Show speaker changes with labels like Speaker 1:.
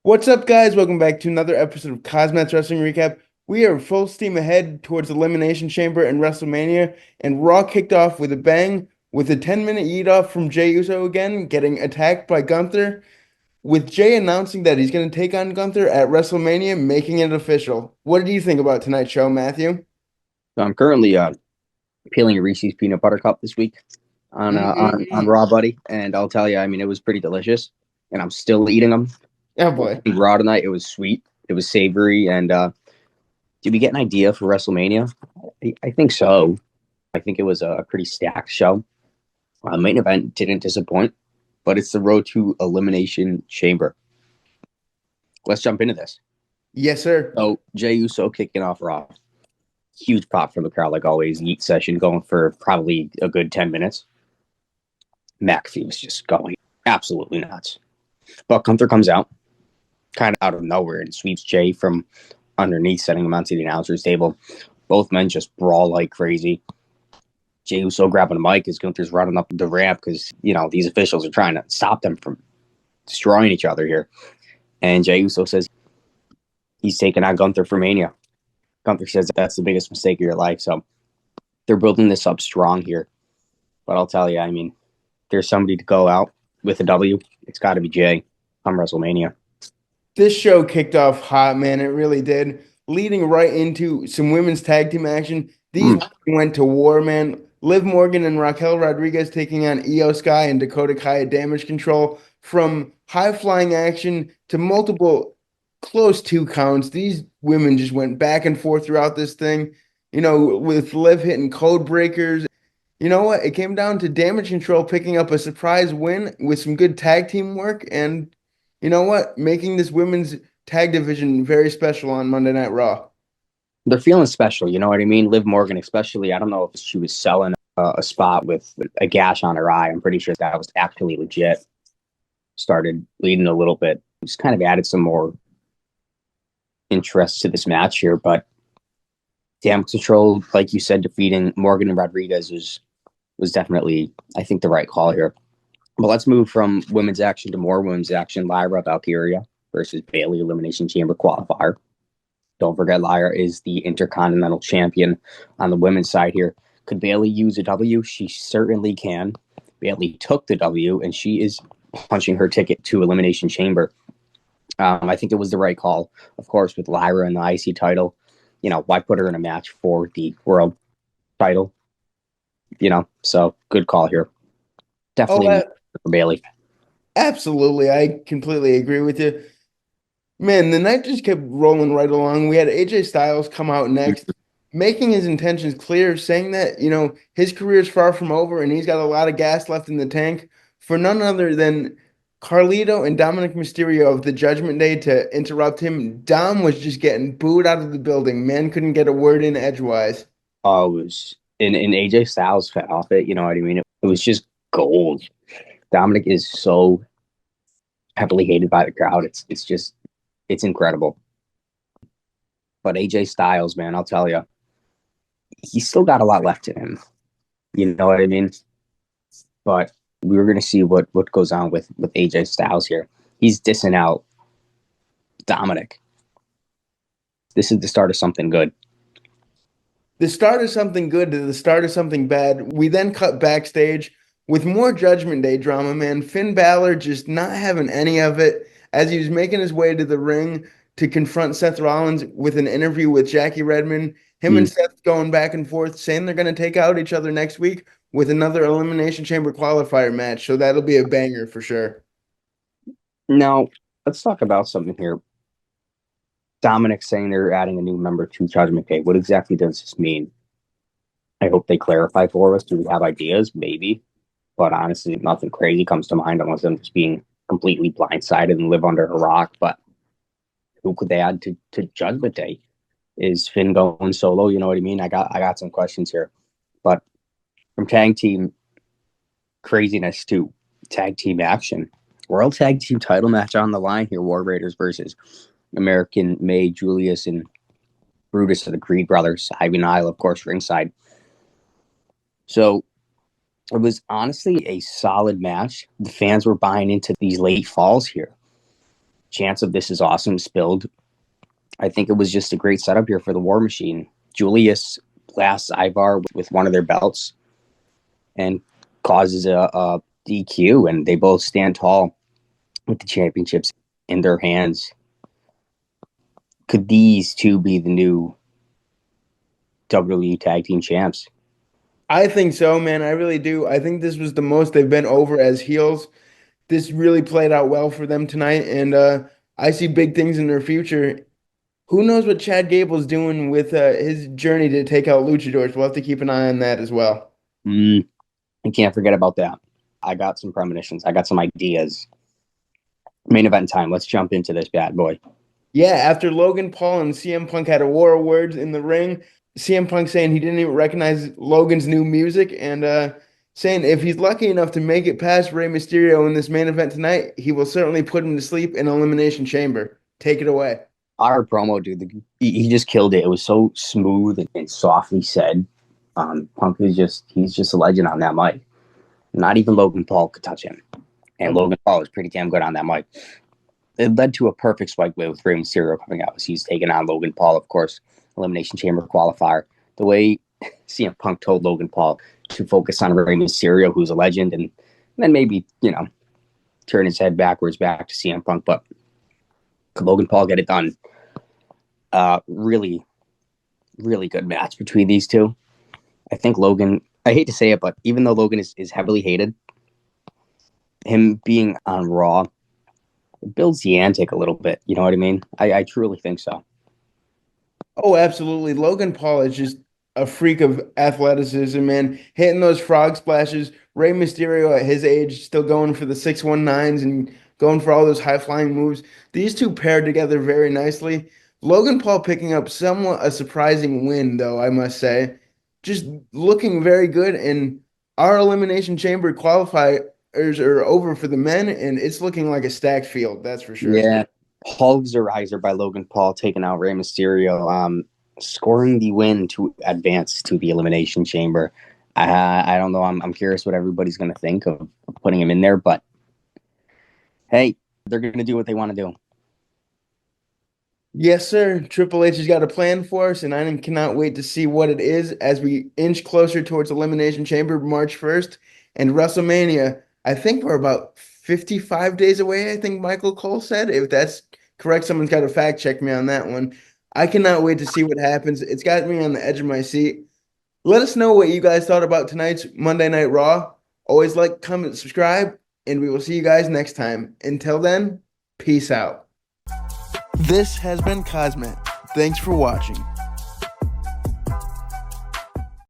Speaker 1: What's up, guys? Welcome back to another episode of KozMatt's Wrestling Recap. We are full steam ahead towards Elimination Chamber and WrestleMania, and Raw kicked off with a bang with a 10-minute yeet off from Jey Uso again, getting attacked by Gunther, with Jey announcing that he's going to take on Gunther at WrestleMania, making it official. What did you think about tonight's show, Matthew?
Speaker 2: So I'm currently peeling a Reese's peanut butter cup this week on
Speaker 1: Mm-mm-mm.
Speaker 2: Raw, buddy, and I'll tell you, I mean, it was pretty delicious, and I'm still eating them.
Speaker 1: Oh boy.
Speaker 2: Raw tonight, it was sweet, it was savory, and did we get an idea for WrestleMania? I think so. I think it was a pretty stacked show. Main event didn't disappoint, but it's the road to Elimination Chamber. Let's jump into this.
Speaker 1: Yes, sir.
Speaker 2: So Jey Uso kicking off Raw. Huge pop from the crowd, like always. Yeet session going for probably a good 10 minutes. McAfee was just going absolutely nuts. But Gunther comes out, kind of out of nowhere, and sweeps Jey from underneath, setting him onto the announcer's table. Both men just brawl like crazy. Jey Uso grabbing a mic as Gunther's running up the ramp because, these officials are trying to stop them from destroying each other here. And Jey Uso says he's taking on Gunther for Mania. Gunther says that's the biggest mistake of your life. So they're building this up strong here. But I'll tell you, I mean, there's somebody to go out with a W. It's got to be Jey on WrestleMania.
Speaker 1: This show kicked off hot, man. It really did. Leading right into some women's tag team action. These
Speaker 2: Mm.
Speaker 1: women went to war, man. Liv Morgan and Raquel Rodriguez taking on Io Sky and Dakota Kai at Damage Control. From high flying action to multiple close two counts, these women just went back and forth throughout this thing. With Liv hitting code breakers. You know what? It came down to Damage Control picking up a surprise win with some good tag team work, and you know what? Making this women's tag division very special on Monday Night Raw.
Speaker 2: They're feeling special, you know what I mean? Liv Morgan, especially. I don't know if she was selling a spot with a gash on her eye. I'm pretty sure that was actually legit. Started bleeding a little bit. Just kind of added some more interest to this match here. But Damage Control, like you said, defeating Morgan and Rodriguez was definitely, I think, the right call here. But let's move from women's action to more women's action. Lyra Valkyria versus Bayley Elimination Chamber qualifier. Don't forget, Lyra is the Intercontinental Champion on the women's side here. Could Bayley use a W? She certainly can. Bayley took the W, and she is punching her ticket to Elimination Chamber. I think it was the right call, of course, with Lyra and the IC title. Why put her in a match for the world title? So good call here.
Speaker 1: Oh,
Speaker 2: Definitely a win for Bayley.
Speaker 1: absolutely. I completely agree with you. Man, the night just kept rolling right along. We had AJ Styles come out next, making his intentions clear, saying that, his career is far from over and he's got a lot of gas left in the tank for none other than Carlito and Dominic Mysterio of the Judgment Day to interrupt him. Dom was just getting booed out of the building. Man couldn't get a word in edgewise.
Speaker 2: It was in AJ Styles fed off it. You know what I mean? It was just gold. Dominic is so heavily hated by the crowd. It's incredible. But AJ Styles, man, I'll tell you, he's still got a lot left in him. You know what I mean? But we were going to see what goes on with AJ Styles here. He's dissing out Dominic. This is the start of something good.
Speaker 1: The start of something good to the start of something bad. We then cut backstage with more Judgment Day drama, man. Finn Balor just not having any of it as he was making his way to the ring to confront Seth Rollins with an interview with Jackie Redmond. Him and
Speaker 2: Mm.
Speaker 1: Seth going back and forth, saying they're going to take out each other next week with another Elimination Chamber qualifier match. So that'll be a banger for sure.
Speaker 2: Now, let's talk about something here. Dominic saying they're adding a new member to Judgment Day. What exactly does this mean? I hope they clarify for us. Do we have ideas? Maybe. But honestly, nothing crazy comes to mind unless I'm just being completely blindsided and live under a rock. But who could they add to Judgment Day? Is Finn going solo? You know what I mean? I got some questions here. But from tag team craziness to tag team action, World Tag Team title match on the line here. War Raiders versus American May, Julius, and Brutus of the Creed brothers. Ivy Nile, of course, ringside. So it was honestly a solid match. The fans were buying into these late falls here. chance of This Is Awesome spilled, I think it was just a great setup here for the War Machine. Julius blasts Ivar with one of their belts and causes a DQ, and they both stand tall with the championships in their hands. Could these two be the new WWE Tag Team Champs?
Speaker 1: I think so, man. I really do. I think this was the most they've been over as heels. This really played out well for them tonight, and I see big things in their future. Who knows what Chad Gable's doing with his journey to take out luchadors? We'll have to keep an eye on that as well.
Speaker 2: You can't forget about that. I got some premonitions. I got some ideas. Main event time. Let's jump into this bad boy.
Speaker 1: Yeah, after Logan Paul and CM Punk had a war of words in the ring, CM Punk saying he didn't even recognize Logan's new music and saying if he's lucky enough to make it past Rey Mysterio in this main event tonight, he will certainly put him to sleep in Elimination Chamber. Take it away.
Speaker 2: Our promo, dude, he just killed it. It was so smooth and softly said. Punk is he's just a legend on that mic. Not even Logan Paul could touch him. And Logan Paul is pretty damn good on that mic. It led to a perfect segue with Rey Mysterio coming out as he's taking on Logan Paul, of course, Elimination Chamber qualifier. The way CM Punk told Logan Paul to focus on Rey Mysterio, who's a legend, and then maybe, turn his head backwards back to CM Punk. But could Logan Paul get it done? Really, really good match between these two. I think Logan, I hate to say it, but even though Logan is heavily hated, him being on Raw, it builds the antic a little bit. You know what I mean? I truly think so.
Speaker 1: Oh, absolutely. Logan Paul is just a freak of athleticism, man. Hitting those frog splashes. Rey Mysterio at his age still going for the 619s and going for all those high-flying moves. These two paired together very nicely. Logan Paul picking up somewhat a surprising win, though, I must say. Just looking very good, and our Elimination Chamber qualifiers are over for the men, and it's looking like a stacked field, that's for sure.
Speaker 2: Yeah. Pulverizer by Logan Paul taking out Rey Mysterio, scoring the win to advance to the Elimination Chamber. I don't know. I'm curious what everybody's going to think of putting him in there, but hey, they're going to do what they want to do.
Speaker 1: Yes, sir. Triple H has got a plan for us, and I cannot wait to see what it is as we inch closer towards Elimination Chamber March 1st and WrestleMania. I think we're about 55 days away, I think Michael Cole said. If that's correct, someone's got to fact check me on that one. I cannot wait to see what happens. It's got me on the edge of my seat. Let us know what you guys thought about tonight's Monday Night Raw. Always like, comment, subscribe, and we will see you guys next time. Until then, peace out. This has been KozMatt. Thanks for watching.